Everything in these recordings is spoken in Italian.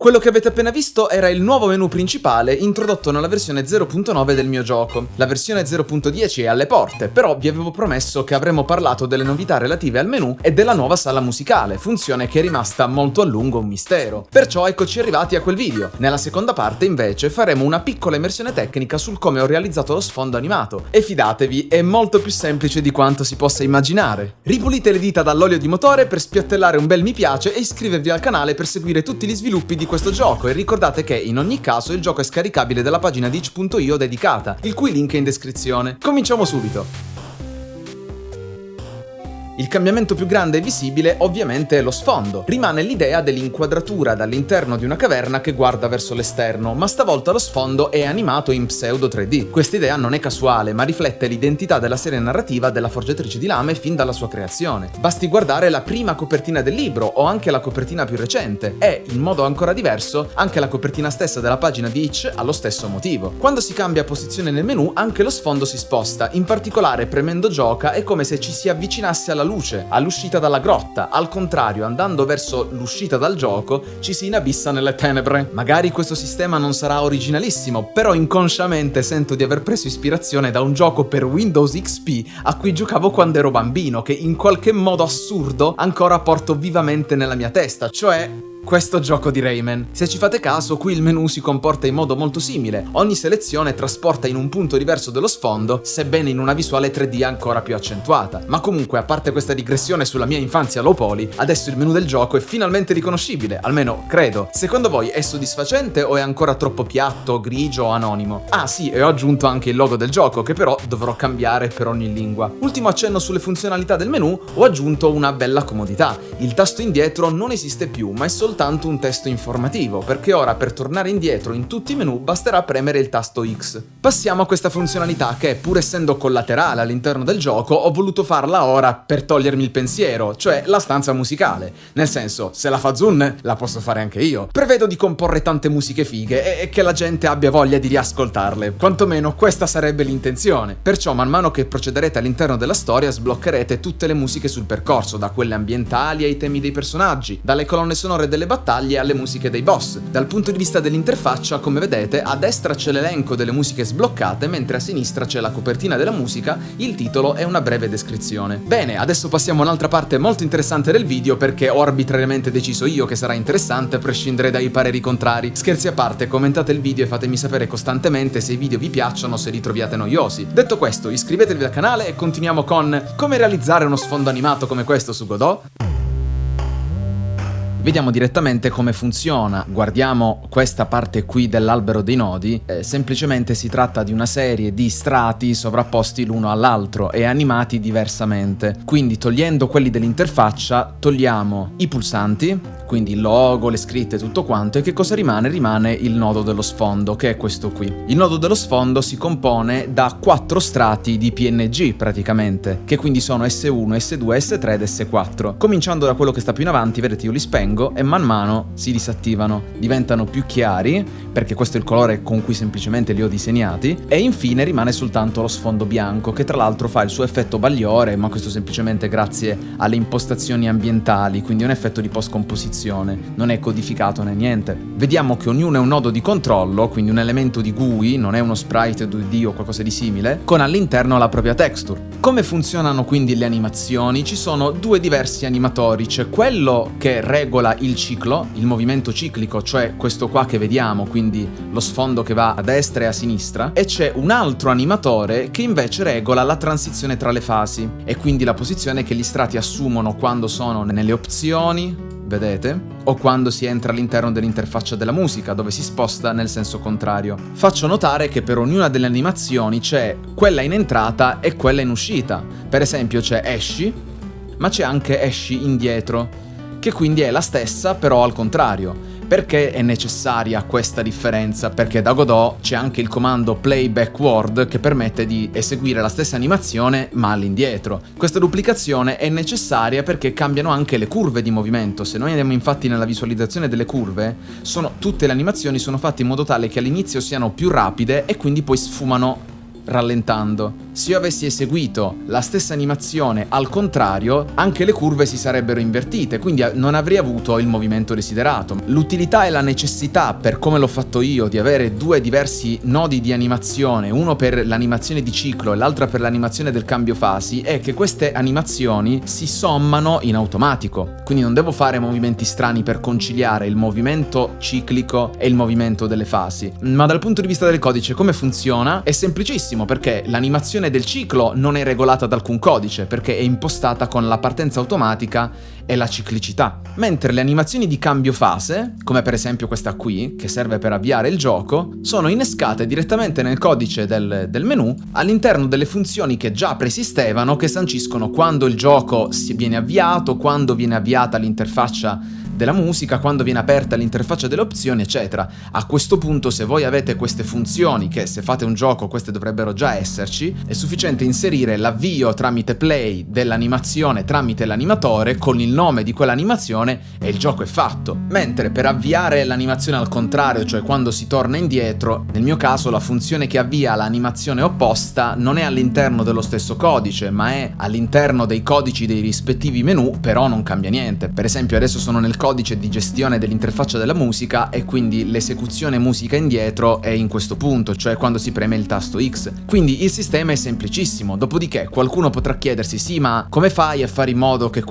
Quello che avete appena visto era il nuovo menu principale introdotto nella versione 0.9 del mio gioco. La versione 0.10 è alle porte, però vi avevo promesso che avremmo parlato delle novità relative al menu e della nuova sala musicale, funzione che è rimasta molto a lungo un mistero. Perciò eccoci arrivati a quel video. Nella seconda parte invece faremo una piccola immersione tecnica sul come ho realizzato lo sfondo animato. E fidatevi, è molto più semplice di quanto si possa immaginare. Ripulite le dita dall'olio di motore per spiattellare un bel mi piace e iscrivervi al canale per seguire tutti gli sviluppi di questo gioco, e ricordate che in ogni caso il gioco è scaricabile dalla pagina di itch.io dedicata, il cui link è in descrizione. Cominciamo subito! Il cambiamento più grande e visibile ovviamente è lo sfondo. Rimane l'idea dell'inquadratura dall'interno di una caverna che guarda verso l'esterno, ma stavolta lo sfondo è animato in pseudo 3D. Questa idea non è casuale, ma riflette l'identità della serie narrativa della Forgiatrice di Lame fin dalla sua creazione. Basti guardare la prima copertina del libro o anche la copertina più recente, e, in modo ancora diverso, anche la copertina stessa della pagina di Itch ha lo stesso motivo. Quando si cambia posizione nel menu, anche lo sfondo si sposta, in particolare premendo gioca è come se ci si avvicinasse alla luce, all'uscita dalla grotta. Al contrario, andando verso l'uscita dal gioco, ci si inabissa nelle tenebre. Magari questo sistema non sarà originalissimo, però inconsciamente sento di aver preso ispirazione da un gioco per Windows XP a cui giocavo quando ero bambino, che in qualche modo assurdo ancora porto vivamente nella mia testa, cioè questo gioco di Rayman. Se ci fate caso, qui il menu si comporta in modo molto simile. Ogni selezione trasporta in un punto diverso dello sfondo, sebbene in una visuale 3D ancora più accentuata. Ma comunque, a parte questa digressione sulla mia infanzia low poly, adesso il menu del gioco è finalmente riconoscibile, almeno credo. Secondo voi è soddisfacente o è ancora troppo piatto, grigio o anonimo? Ah sì, e ho aggiunto anche il logo del gioco, che però dovrò cambiare per ogni lingua. Ultimo accenno sulle funzionalità del menu, ho aggiunto una bella comodità. Il tasto indietro non esiste più, ma è soltanto un testo informativo, perché ora per tornare indietro in tutti i menu basterà premere il tasto X. Passiamo a questa funzionalità che, pur essendo collaterale all'interno del gioco, ho voluto farla ora per togliermi il pensiero, cioè la stanza musicale. Nel senso, se la fa Zun, la posso fare anche io. Prevedo di comporre tante musiche fighe e che la gente abbia voglia di riascoltarle, quantomeno questa sarebbe l'intenzione. Perciò man mano che procederete all'interno della storia sbloccherete tutte le musiche sul percorso, da quelle ambientali ai temi dei personaggi, dalle colonne sonore delle battaglie alle musiche dei boss. Dal punto di vista dell'interfaccia, come vedete, a destra c'è l'elenco delle musiche sbloccate, mentre a sinistra c'è la copertina della musica, il titolo e una breve descrizione. Bene, adesso passiamo a un'altra parte molto interessante del video, perché ho arbitrariamente deciso io che sarà interessante a prescindere dai pareri contrari. Scherzi a parte, commentate il video e fatemi sapere costantemente se i video vi piacciono o se li troviate noiosi. Detto questo, iscrivetevi al canale e continuiamo con come realizzare uno sfondo animato come questo su Godot. Vediamo direttamente come funziona. Guardiamo questa parte qui dell'albero dei nodi. Semplicemente si tratta di una serie di strati sovrapposti l'uno all'altro e animati diversamente. Quindi togliendo quelli dell'interfaccia togliamo i pulsanti, quindi il logo, le scritte, tutto quanto, e che cosa rimane? Rimane il nodo dello sfondo, che è questo qui. Il nodo dello sfondo si compone da 4 strati di PNG praticamente, che quindi sono S1, S2, S3 ed S4. Cominciando da quello che sta più in avanti, vedete, io li spengo e man mano si disattivano, diventano più chiari, perché questo è il colore con cui semplicemente li ho disegnati, e infine rimane soltanto lo sfondo bianco, che tra l'altro fa il suo effetto bagliore, ma questo semplicemente grazie alle impostazioni ambientali, quindi è un effetto di post-composizione, non è codificato né niente. Vediamo che ognuno è un nodo di controllo, quindi un elemento di GUI, non è uno sprite 2D o qualcosa di simile, con all'interno la propria texture. Come funzionano quindi le animazioni? Ci sono due diversi animatori, c'è quello che regola il ciclo, il movimento ciclico, cioè questo qua che vediamo, quindi lo sfondo che va a destra e a sinistra, e c'è un altro animatore che invece regola la transizione tra le fasi, e quindi la posizione che gli strati assumono quando sono nelle opzioni, vedete? O quando si entra all'interno dell'interfaccia della musica, dove si sposta nel senso contrario. Faccio notare che per ognuna delle animazioni c'è quella in entrata e quella in uscita. Per esempio c'è esci, ma c'è anche esci indietro, che quindi è la stessa però al contrario. Perché è necessaria questa differenza? Perché da Godot c'è anche il comando play backward che permette di eseguire la stessa animazione ma all'indietro. Questa duplicazione è necessaria perché cambiano anche le curve di movimento. Se noi andiamo infatti nella visualizzazione delle curve, tutte le animazioni sono fatte in modo tale che all'inizio siano più rapide e quindi poi sfumano rallentando. Se io avessi eseguito la stessa animazione al contrario, anche le curve si sarebbero invertite, quindi non avrei avuto il movimento desiderato. L'utilità e la necessità, per come l'ho fatto io, di avere due diversi nodi di animazione, uno per l'animazione di ciclo e l'altra per l'animazione del cambio fasi, è che queste animazioni si sommano in automatico, quindi non devo fare movimenti strani per conciliare il movimento ciclico e il movimento delle fasi. Ma dal punto di vista del codice come funziona? È semplicissimo, perché l'animazione del ciclo non è regolata da alcun codice, perché è impostata con la partenza automatica e la ciclicità. Mentre le animazioni di cambio fase, come per esempio questa qui, che serve per avviare il gioco, sono innescate direttamente nel codice del menu all'interno delle funzioni che già preesistevano, che sanciscono quando il gioco viene avviato, quando viene avviata l'interfaccia della musica, quando viene aperta l'interfaccia delle opzioni, eccetera. A questo punto, se voi avete queste funzioni, che se fate un gioco queste dovrebbero già esserci, è sufficiente inserire l'avvio tramite play dell'animazione tramite l'animatore con il nome di quell'animazione e il gioco è fatto. Mentre per avviare l'animazione al contrario, cioè quando si torna indietro, nel mio caso la funzione che avvia l'animazione opposta non è all'interno dello stesso codice, ma è all'interno dei codici dei rispettivi menu, però non cambia niente. Per esempio adesso sono nel codice di gestione dell'interfaccia della musica e quindi l'esecuzione musica indietro è in questo punto, cioè quando si preme il tasto X. Quindi il sistema è semplicissimo. Dopodiché qualcuno potrà chiedersi: sì, ma come fai a fare in modo che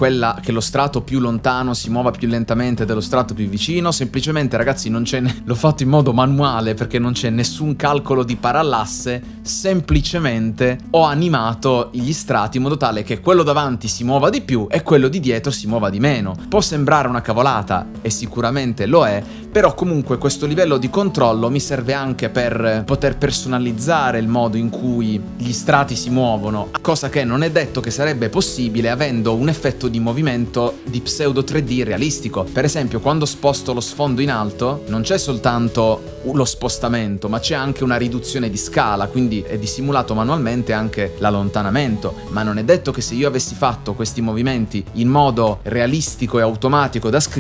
lo strato più lontano si muova più lentamente dello strato più vicino? Semplicemente, ragazzi, l'ho fatto in modo manuale perché non c'è nessun calcolo di parallasse, semplicemente ho animato gli strati in modo tale che quello davanti si muova di più e quello di dietro si muova di meno. Può sembrare una cavolata, e sicuramente lo è, però comunque questo livello di controllo mi serve anche per poter personalizzare il modo in cui gli strati si muovono, cosa che non è detto che sarebbe possibile avendo un effetto di movimento di pseudo 3D realistico. Per esempio, quando sposto lo sfondo in alto non c'è soltanto lo spostamento, ma c'è anche una riduzione di scala, quindi è dissimulato manualmente anche l'allontanamento. Ma non è detto che se io avessi fatto questi movimenti in modo realistico e automatico da script,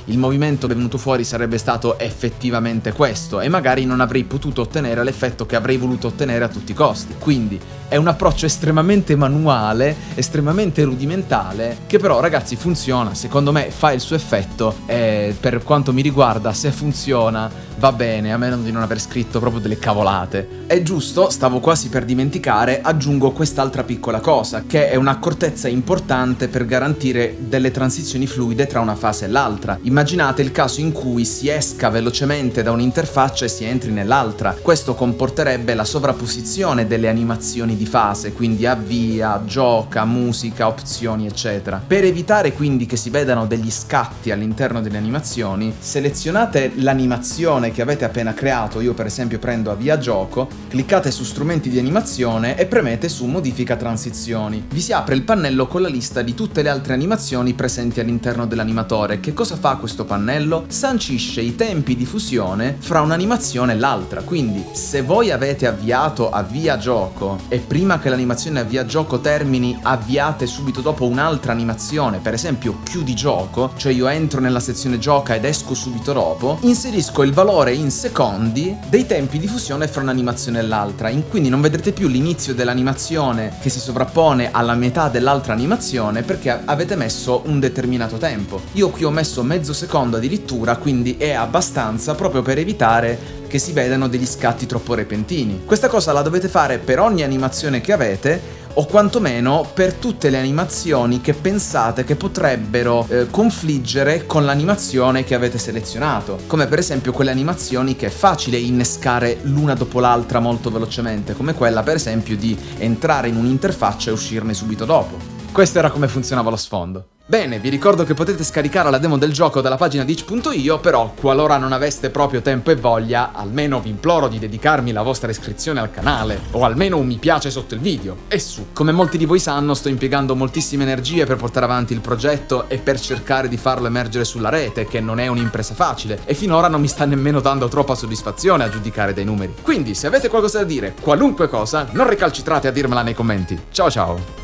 il movimento che è venuto fuori sarebbe stato effettivamente questo, e magari non avrei potuto ottenere l'effetto che avrei voluto ottenere a tutti i costi. Quindi è un approccio estremamente manuale, estremamente rudimentale, che però, ragazzi, funziona. Secondo me fa il suo effetto e per quanto mi riguarda, se funziona va bene, a meno di non aver scritto proprio delle cavolate. È giusto, stavo quasi per dimenticare, aggiungo quest'altra piccola cosa, che è un'accortezza importante per garantire delle transizioni fluide tra una fase e l'altra. Immaginate il caso in cui si esca velocemente da un'interfaccia e si entri nell'altra. Questo comporterebbe la sovrapposizione delle animazioni di fase, quindi avvia, gioca, musica, opzioni, eccetera. Per evitare quindi che si vedano degli scatti all'interno delle animazioni, selezionate l'animazione che avete appena creato. Io per esempio prendo avvia gioco, cliccate su strumenti di animazione e premete su modifica transizioni. Vi si apre il pannello con la lista di tutte le altre animazioni presenti all'interno dell'animatore. Che cosa fa questo pannello? Sancisce i tempi di fusione fra un'animazione e l'altra. Quindi se voi avete avviato avvia gioco e prima che l'animazione avvia gioco termini avviate subito dopo un'altra animazione, per esempio chiudi gioco, cioè io entro nella sezione gioca ed esco subito dopo, inserisco il valore in secondi dei tempi di fusione fra un'animazione e l'altra. Quindi non vedrete più l'inizio dell'animazione che si sovrappone alla metà dell'altra animazione perché avete messo un determinato tempo. Io qui ho messo mezzo secondo addirittura, quindi è abbastanza proprio per evitare che si vedano degli scatti troppo repentini. Questa cosa la dovete fare per ogni animazione che avete, o quantomeno per tutte le animazioni che pensate che potrebbero confliggere con l'animazione che avete selezionato, come per esempio quelle animazioni che è facile innescare l'una dopo l'altra molto velocemente, come quella per esempio di entrare in un'interfaccia e uscirne subito dopo. Questo era come funzionava lo sfondo. Bene, vi ricordo che potete scaricare la demo del gioco dalla pagina di itch.io, però qualora non aveste proprio tempo e voglia, almeno vi imploro di dedicarmi la vostra iscrizione al canale, o almeno un mi piace sotto il video. E su, come molti di voi sanno, sto impiegando moltissime energie per portare avanti il progetto e per cercare di farlo emergere sulla rete, che non è un'impresa facile, e finora non mi sta nemmeno dando troppa soddisfazione a giudicare dai numeri. Quindi, se avete qualcosa da dire, qualunque cosa, non recalcitrate a dirmela nei commenti. Ciao ciao!